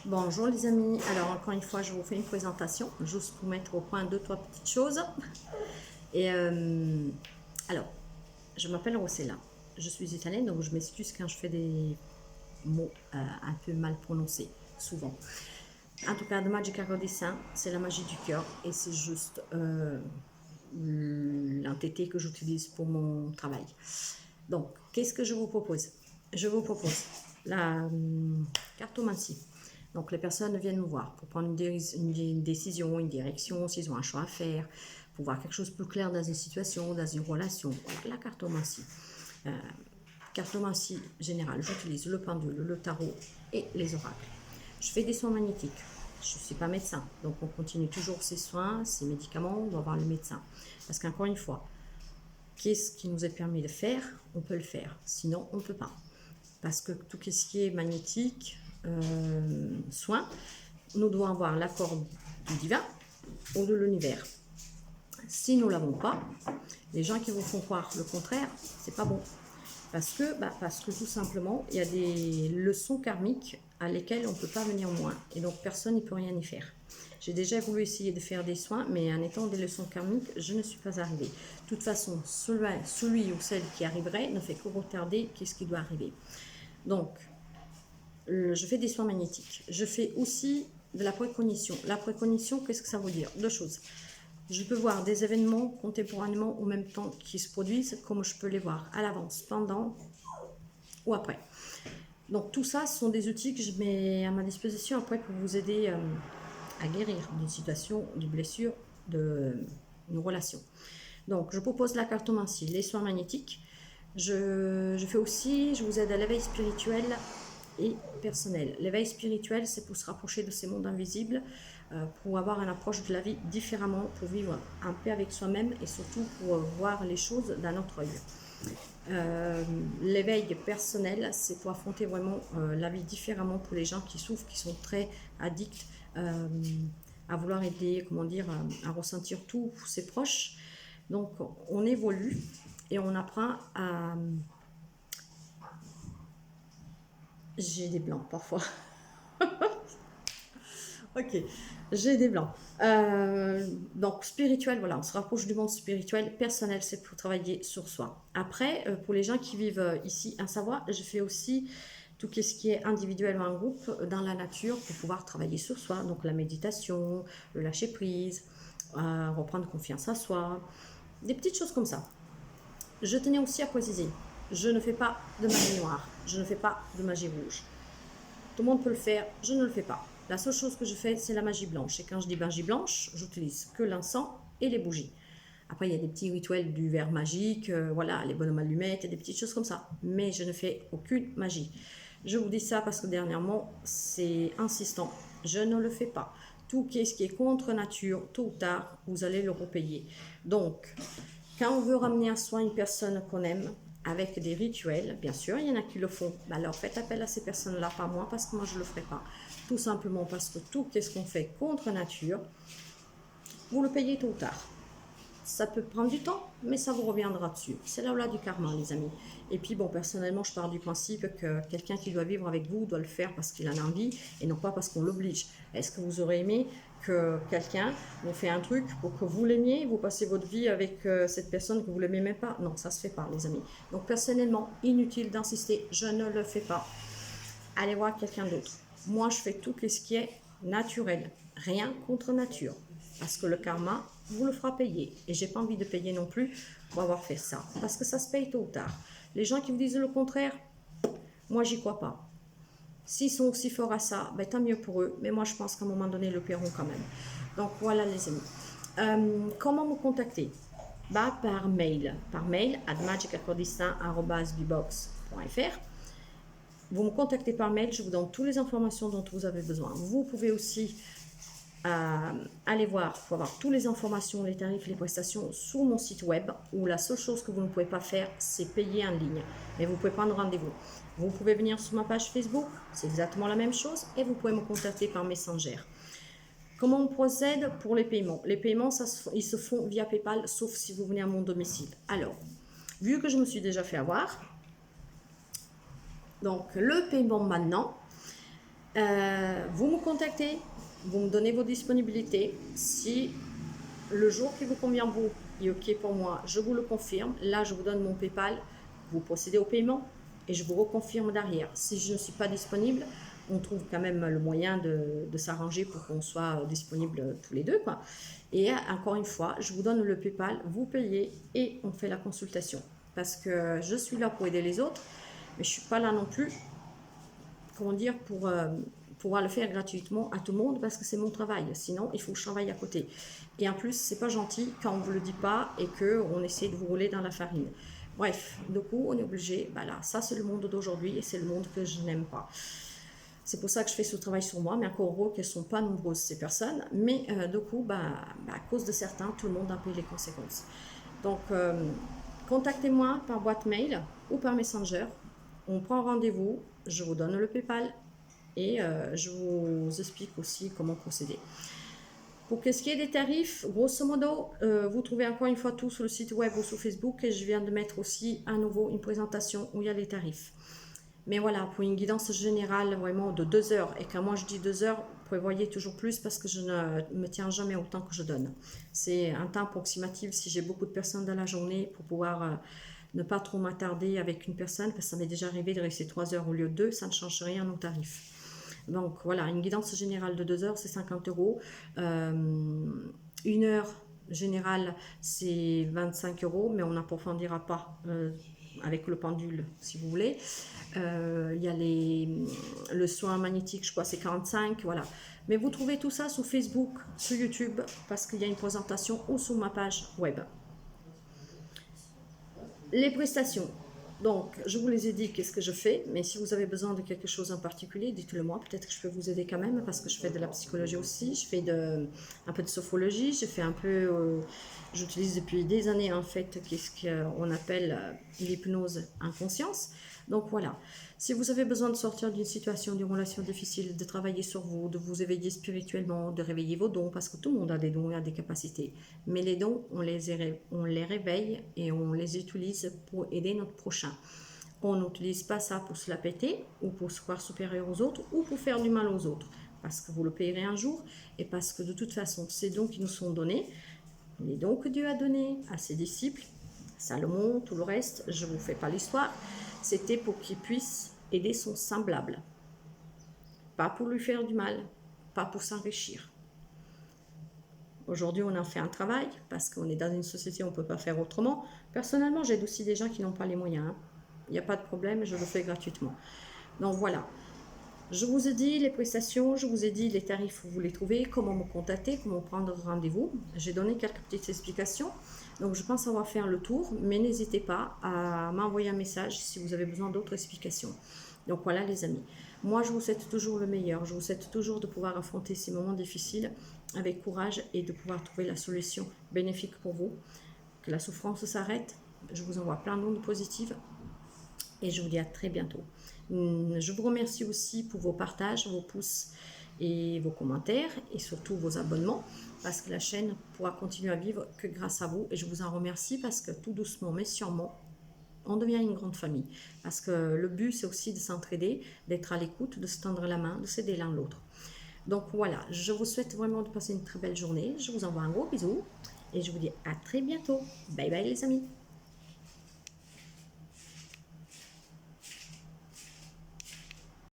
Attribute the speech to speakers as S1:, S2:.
S1: Bonjour les amis, alors encore une fois je vous fais une présentation juste pour mettre au point deux trois petites choses. Et alors je m'appelle Rossella, je suis italienne donc je m'excuse quand je fais des mots un peu mal prononcés souvent. En tout cas, de Magica Codessin, c'est la magie du cœur et c'est juste l'entité que j'utilise pour mon travail. Donc, qu'est-ce que je vous propose? Je vous propose la cartomancie. Donc, les personnes viennent me voir pour prendre une décision, une direction, s'ils ont un choix à faire, pour voir quelque chose de plus clair dans une situation, dans une relation. Voilà, la cartomancie. Cartomancie générale, j'utilise le pendule, le tarot et les oracles. Je fais des soins magnétiques. Je ne suis pas médecin, donc on continue toujours ces soins, ces médicaments, on doit voir le médecin. Parce qu'encore une fois, qu'est-ce qui nous est permis de faire? On peut le faire, sinon on ne peut pas. Parce que tout ce qui est magnétique, soin, nous devons avoir l'accord du divin ou de l'univers. Si nous ne l'avons pas, les gens qui vous font croire le contraire, c'est pas bon. Parce que tout simplement, il y a des leçons karmiques à lesquelles on ne peut pas venir moins. Et donc, personne ne peut rien y faire. J'ai déjà voulu essayer de faire des soins, mais en étant des leçons karmiques, je ne suis pas arrivée. De toute façon, celui ou celle qui arriverait ne fait que retarder qu'est-ce qui doit arriver. Donc, je fais des soins magnétiques. Je fais aussi de la précognition. La précognition, qu'est-ce que ça veut dire? Deux choses. Je peux voir des événements contemporanément au même temps qui se produisent, comme je peux les voir à l'avance, pendant ou après. Donc tout ça, ce sont des outils que je mets à ma disposition après pour vous aider à guérir d'une situation, d'une blessure, d'une relation. Donc je propose la cartomancie, les soins magnétiques. Je fais aussi, je vous aide à l'éveil spirituel et personnel. L'éveil spirituel, c'est pour se rapprocher de ces mondes invisibles, pour avoir une approche de la vie différemment, pour vivre en paix avec soi-même et surtout pour voir les choses d'un autre œil. L'éveil personnel, c'est pour affronter vraiment la vie différemment pour les gens qui souffrent, qui sont très addicts à vouloir aider, comment dire, à ressentir tout pour ses proches. Donc on évolue et on apprend à... J'ai des blancs parfois. Ok, j'ai des blancs. Donc spirituel, voilà, on se rapproche du monde spirituel. Personnel, c'est pour travailler sur soi. Après, pour les gens qui vivent ici en Savoie, je fais aussi tout ce qui est individuel ou en groupe dans la nature pour pouvoir travailler sur soi. Donc la méditation, le lâcher prise, reprendre confiance en soi, des petites choses comme ça. Je tenais aussi à préciser, je ne fais pas de magie noire, je ne fais pas de magie rouge. Tout le monde peut le faire, je ne le fais pas. La seule chose que je fais, c'est la magie blanche. Et quand je dis magie blanche, j'utilise que l'encens et les bougies. Après, il y a des petits rituels du verre magique, voilà, les bonhommes allumettes et des petites choses comme ça. Mais je ne fais aucune magie. Je vous dis ça parce que dernièrement, c'est insistant. Je ne le fais pas. Tout ce qui est contre nature, tôt ou tard, vous allez le repayer. Donc, quand on veut ramener à soi une personne qu'on aime, avec des rituels, bien sûr, il y en a qui le font. Alors faites appel à ces personnes-là, pas moi, parce que moi je ne le ferai pas. Tout simplement parce que tout ce qu'on fait contre nature, vous le payez tôt ou tard. Ça peut prendre du temps, mais ça vous reviendra dessus. C'est là du karma, les amis. Et puis, bon, personnellement, je pars du principe que quelqu'un qui doit vivre avec vous doit le faire parce qu'il en a envie et non pas parce qu'on l'oblige. Est-ce que vous aurez aimé que quelqu'un vous fait un truc pour que vous l'aimiez, vous passez votre vie avec cette personne que vous ne l'aimez même pas? Non, ça ne se fait pas, les amis. Donc, personnellement, inutile d'insister, je ne le fais pas. Allez voir quelqu'un d'autre. Moi, je fais tout ce qui est naturel. Rien contre nature. Parce que le karma vous le fera payer. Et j'ai pas envie de payer non plus pour avoir fait ça. Parce que ça se paye tôt ou tard. Les gens qui vous disent le contraire, moi j'y crois pas. S'ils sont aussi forts à ça, ben, tant mieux pour eux. Mais moi je pense qu'à un moment donné, ils le paieront quand même. Donc voilà les amis. Comment me contacter? Par mail. Par mail à magicacordistan@bbox.fr. Vous me contactez par mail, je vous donne toutes les informations dont vous avez besoin. Vous pouvez aussi aller voir, pour avoir toutes les informations, les tarifs, les prestations sur mon site web, où la seule chose que vous ne pouvez pas faire, c'est payer en ligne. Mais vous pouvez prendre rendez-vous. Vous pouvez venir sur ma page Facebook, c'est exactement la même chose, et vous pouvez me contacter par Messenger. Comment on procède pour les paiements? Les paiements, ils se font via PayPal, sauf si vous venez à mon domicile. Alors, vu que je me suis déjà fait avoir, donc le paiement maintenant, Vous me contactez, vous me donnez vos disponibilités. Si le jour qui vous convient vous est OK pour moi, je vous le confirme. Là, je vous donne mon PayPal, vous procédez au paiement et je vous reconfirme derrière. Si je ne suis pas disponible, on trouve quand même le moyen de s'arranger pour qu'on soit disponible tous les deux, quoi. Et encore une fois, je vous donne le PayPal, vous payez et on fait la consultation. Parce que je suis là pour aider les autres, mais je ne suis pas là non plus, comment dire, pour pouvoir le faire gratuitement à tout le monde parce que c'est mon travail. Sinon, il faut que je travaille à côté. Et en plus, c'est pas gentil quand on ne vous le dit pas et qu'on essaie de vous rouler dans la farine. Bref, du coup, on est obligé. Bah là, ça, c'est le monde d'aujourd'hui et c'est le monde que je n'aime pas. C'est pour ça que je fais ce travail sur moi, mais encore heureux qu'elles ne sont pas nombreuses, ces personnes. Mais du coup, à cause de certains, tout le monde a payé les conséquences. Donc, contactez-moi par boîte mail ou par Messenger. On prend rendez-vous, je vous donne le PayPal et je vous explique aussi comment procéder. Pour ce qui est des tarifs, grosso modo, vous trouvez encore une fois tout sur le site web ou sur Facebook et je viens de mettre aussi à nouveau une présentation où il y a les tarifs. Mais voilà, pour une guidance générale vraiment de 2 heures, et quand moi je dis 2 heures, prévoyez toujours plus parce que je ne me tiens jamais au temps que je donne. C'est un temps approximatif si j'ai beaucoup de personnes dans la journée pour pouvoir ne pas trop m'attarder avec une personne, parce que ça m'est déjà arrivé de rester 3 heures au lieu de 2, ça ne change rien au tarif. Donc voilà, une guidance générale de 2 heures, c'est 50 €. Une heure générale, c'est 25 €, mais on n'approfondira pas avec le pendule, si vous voulez. Il y a le soin magnétique, je crois, c'est 45, voilà. Mais vous trouvez tout ça sur Facebook, sur YouTube, parce qu'il y a une présentation ou sur ma page web. Les prestations. Donc, je vous les ai dit qu'est-ce que je fais, mais si vous avez besoin de quelque chose en particulier, dites-le moi, peut-être que je peux vous aider quand même, parce que je fais de la psychologie aussi, je fais un peu de sophrologie, je fais un peu, j'utilise depuis des années en fait, qu'est-ce qu'on appelle l'hypnose en conscience. Donc voilà, si vous avez besoin de sortir d'une situation, d'une relation difficile, de travailler sur vous, de vous éveiller spirituellement, de réveiller vos dons, parce que tout le monde a des dons et a des capacités, mais les dons, on les réveille et on les utilise pour aider notre prochain. On n'utilise pas ça pour se la péter ou pour se croire supérieur aux autres ou pour faire du mal aux autres, parce que vous le payerez un jour et parce que de toute façon, ces dons qui nous sont donnés, les dons que Dieu a donnés à ses disciples, Salomon, tout le reste, je ne vous fais pas l'histoire, c'était pour qu'il puisse aider son semblable. Pas pour lui faire du mal, pas pour s'enrichir. Aujourd'hui, on en fait un travail parce qu'on est dans une société où on ne peut pas faire autrement. Personnellement, j'aide aussi des gens qui n'ont pas les moyens. Il n'y a pas de problème, je le fais gratuitement. Donc voilà. Je vous ai dit les prestations, je vous ai dit les tarifs où vous les trouvez, comment me contacter, comment prendre rendez-vous. J'ai donné quelques petites explications. Donc je pense avoir fait le tour, mais n'hésitez pas à m'envoyer un message si vous avez besoin d'autres explications. Donc voilà les amis. Moi je vous souhaite toujours le meilleur, je vous souhaite toujours de pouvoir affronter ces moments difficiles avec courage et de pouvoir trouver la solution bénéfique pour vous. Que la souffrance s'arrête. Je vous envoie plein d'ondes positives et je vous dis à très bientôt. Je vous remercie aussi pour vos partages, vos pouces et vos commentaires et surtout vos abonnements parce que la chaîne pourra continuer à vivre que grâce à vous et je vous en remercie parce que tout doucement mais sûrement on devient une grande famille parce que le but c'est aussi de s'entraider, d'être à l'écoute, de se tendre la main, de s'aider l'un l'autre. Donc voilà, je vous souhaite vraiment de passer une très belle journée, je vous envoie un gros bisou et je vous dis à très bientôt. Bye bye les amis.